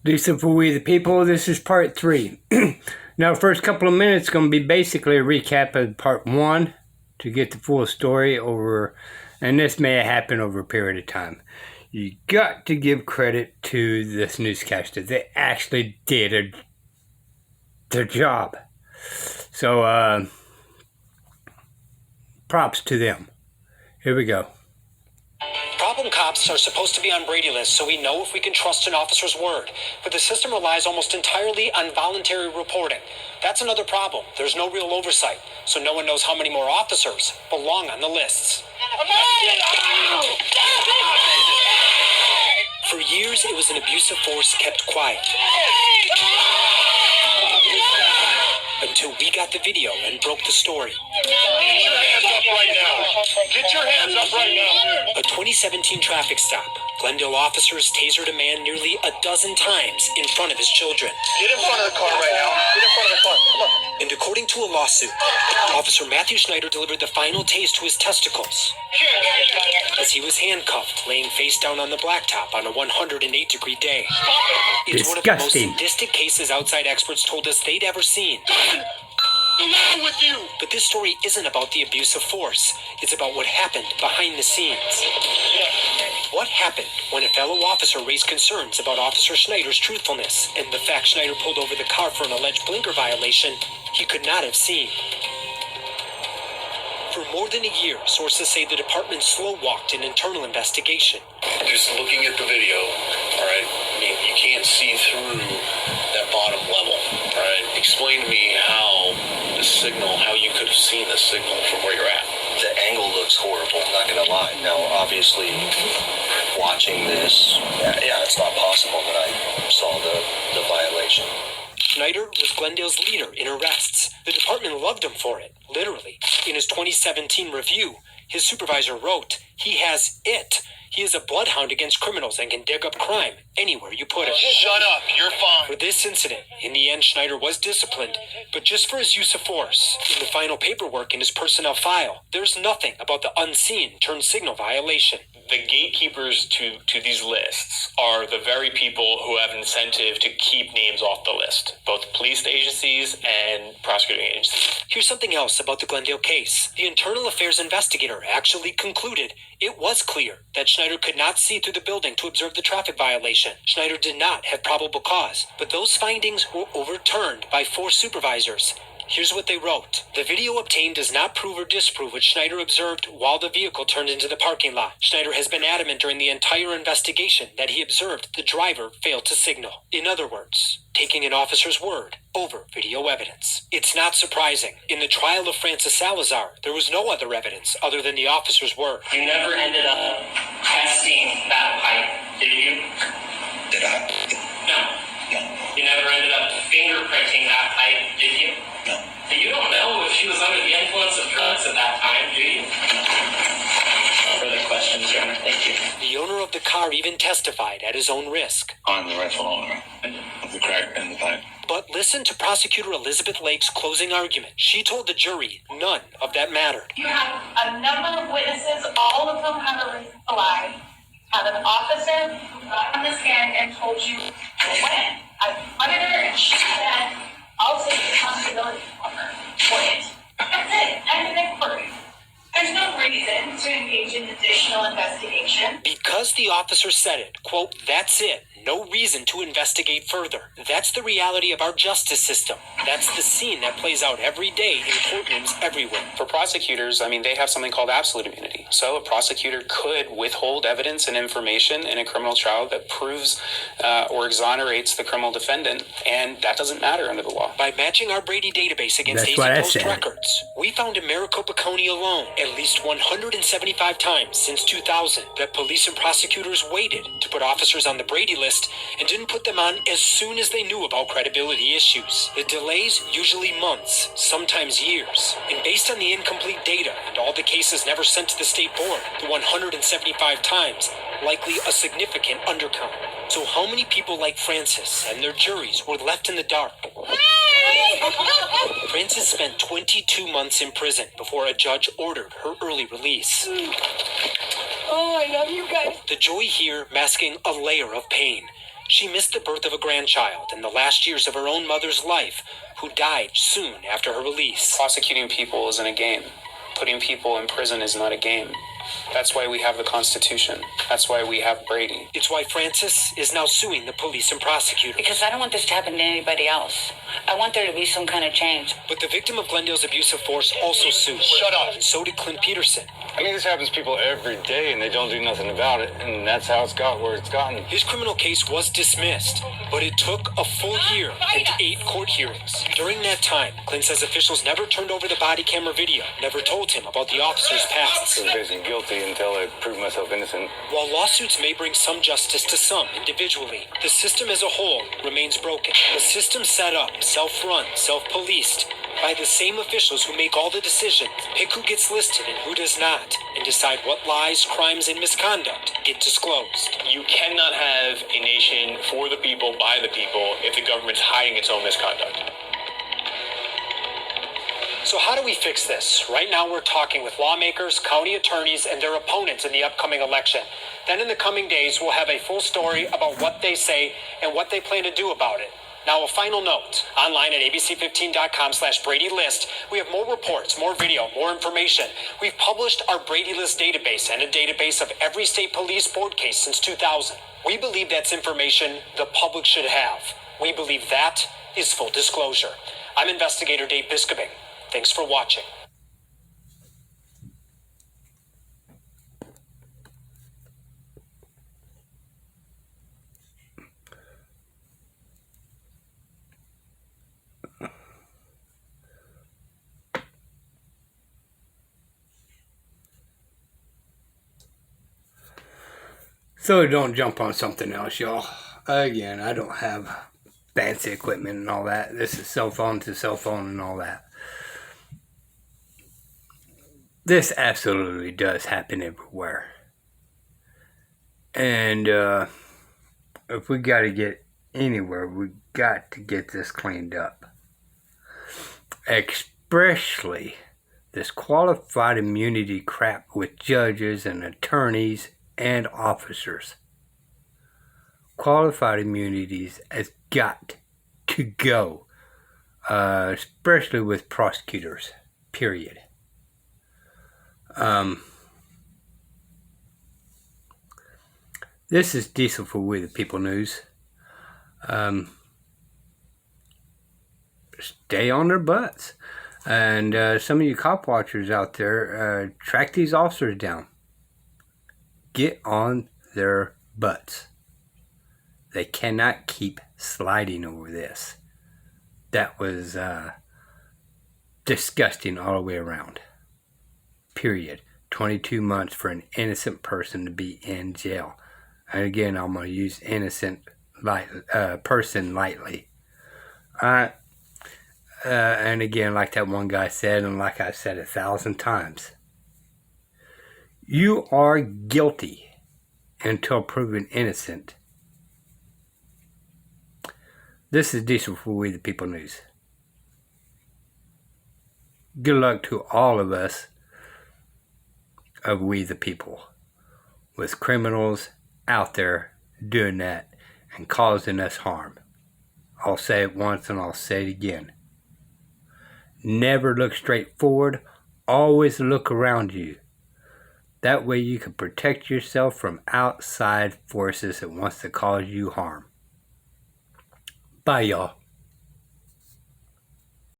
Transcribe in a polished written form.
Lisa for We the People, this is part 3. Now, the first couple of minutes going to be basically a recap of part 1 to get the full story over, and this may happen over a period of time. You got to give credit to this newscaster. They actually did their job. So, props to them. Here we go. Problem cops are supposed to be on Brady lists, so we know if we can trust an officer's word. But the system relies almost entirely on voluntary reporting. That's another problem. There's no real oversight, so no one knows how many more officers belong on the lists. For years, it was an abusive force kept quiet. Until we got the video and broke the story. Get your hands up right now. Get your hands up right now. A 2017 traffic stop. Glendale officers tasered a man nearly a dozen times in front of his children. Get in front of the car right now. Get in front of the car. Come on. And according to a lawsuit, Officer Matthew Schneider delivered the final tase to his testicles as he was handcuffed, laying face down on the blacktop on a 108-degree day. It's one of the most sadistic cases outside experts told us they'd ever seen. What's the matter with you? But this story isn't about the abuse of force. It's about what happened behind the scenes. What happened when a fellow officer raised concerns about Officer Schneider's truthfulness and the fact Schneider pulled over the car for an alleged blinker violation he could not have seen? For more than a year, sources say the department slow-walked an internal investigation. Just looking at the video, all right, I mean, you can't see through that bottom level, all right? Explain to me how you could have seen the signal from where you're at. The angle looks horrible, I'm not going to lie. Now, obviously, watching this, it's not possible that I saw the violation. Schneider was Glendale's leader in arrests. The department loved him for it, literally. In his 2017 review, his supervisor wrote, "He has it. He is a bloodhound against criminals and can dig up crime anywhere you put him." Shut up, you're fine. For this incident, in the end, Schneider was disciplined, but just for his use of force. In the final paperwork in his personnel file, there's nothing about the unseen turn-signal violation. The gatekeepers to these lists are the very people who have an incentive to keep names off the list, both police agencies and prosecuting agencies. Here's something else about the Glendale case. The internal affairs investigator actually concluded it was clear that Schneider could not see through the building to observe the traffic violation. Schneider did not have probable cause, but those findings were overturned by 4 supervisors. Here's what they wrote. The video obtained does not prove or disprove what Schneider observed while the vehicle turned into the parking lot. Schneider has been adamant during the entire investigation that he observed the driver fail to signal. In other words, taking an officer's word over video evidence. It's not surprising. In the trial of Francis Salazar, there was no other evidence other than the officer's word. You never ended up testing that pipe, did you? Did I? No. No. You never ended up fingerprinting that pipe, did you? No. So you don't know if she was under the influence of drugs at that time, do you? No further questions, Your Honor. Thank you. The owner of the car even testified at his own risk. I'm the rightful owner of the crack and the pipe. But listen to Prosecutor Elizabeth Lake's closing argument. She told the jury none of that mattered. You have a number of witnesses, all of them have a reason to lie. Have an officer who got on the stand and told you when. I wanted her and she said, I'll take responsibility for it. That's it. End of inquiry. There's no reason to engage in additional investigation. Because the officer said it, quote, that's it. No reason to investigate further. That's the reality of our justice system. That's the scene that plays out every day in courtrooms everywhere. For prosecutors, they have something called absolute immunity. So a prosecutor could withhold evidence and information in a criminal trial that proves or exonerates the criminal defendant, and that doesn't matter under the law. By matching our Brady database against AZ Post records, we found in Maricopa County alone at least 175 times since 2000 that police and prosecutors waited to put officers on the Brady list and didn't put them on as soon as they knew about credibility issues. The delays, usually months, sometimes years. And based on the incomplete data and all the cases never sent to the state board, the 175 times, likely a significant undercount. So how many people like Francis and their juries were left in the dark? Francis spent 22 months in prison before a judge ordered her early release. Oh, I love you guys. The joy here masking a layer of pain. She missed the birth of a grandchild and the last years of her own mother's life, who died soon after her release. Prosecuting people isn't a game. Putting people in prison is not a game. That's why we have the Constitution. That's why we have Brady. It's why Frances is now suing the police and prosecutors. Because I don't want this to happen to anybody else. I want there to be some kind of change. But the victim of Glendale's abusive force also sued. Shut up. And so did Clint Peterson. I mean, this happens to people every day, and they don't do nothing about it, and that's how it's got where it's gotten. His criminal case was dismissed, but it took a full year and 8 court hearings. During that time, Clint says officials never turned over the body camera video, never told him about the officer's past. I was basically guilty until I proved myself innocent. While lawsuits may bring some justice to some individually, the system as a whole remains broken. The system set up, self-run, self-policed by the same officials who make all the decisions, pick who gets listed and who does not, and decide what lies, crimes, and misconduct get disclosed. You cannot have a nation for the people, by the people, if the government's hiding its own misconduct. So how do we fix this? Right now we're talking with lawmakers, county attorneys, and their opponents in the upcoming election. Then in the coming days, we'll have a full story about what they say and what they plan to do about it. Now, a final note. Online at abc15.com/Brady List, we have more reports, more video, more information. We've published our Brady List database and a database of every state police board case since 2000. We believe that's information the public should have. We believe that is full disclosure. I'm investigator Dave Biskobing. Thanks for watching. So don't jump on something else, y'all. Again, I don't have fancy equipment and all that. This is cell phone to cell phone and all that. This absolutely does happen everywhere. And if we got to get anywhere, we got to get this cleaned up. Especially this qualified immunity crap with judges and attorneys and officers. Qualified immunities has got to go, especially with prosecutors, period. This is Diesel for We the People News. Stay on their butts. And some of you cop watchers out there, track these officers down. Get on their butts. They cannot keep sliding over this. That was disgusting all the way around. Period. 22 months for an innocent person to be in jail. And again, I'm going to use innocent person lightly. And again, like that one guy said, and like I've said 1,000 times, you are guilty until proven innocent. This is Diesel for We the People News. Good luck to all of us of We the People, with criminals out there doing that and causing us harm. I'll say it once and I'll say it again. Never look straight forward. Always look around you. That way you can protect yourself from outside forces that wants to cause you harm. Bye, y'all.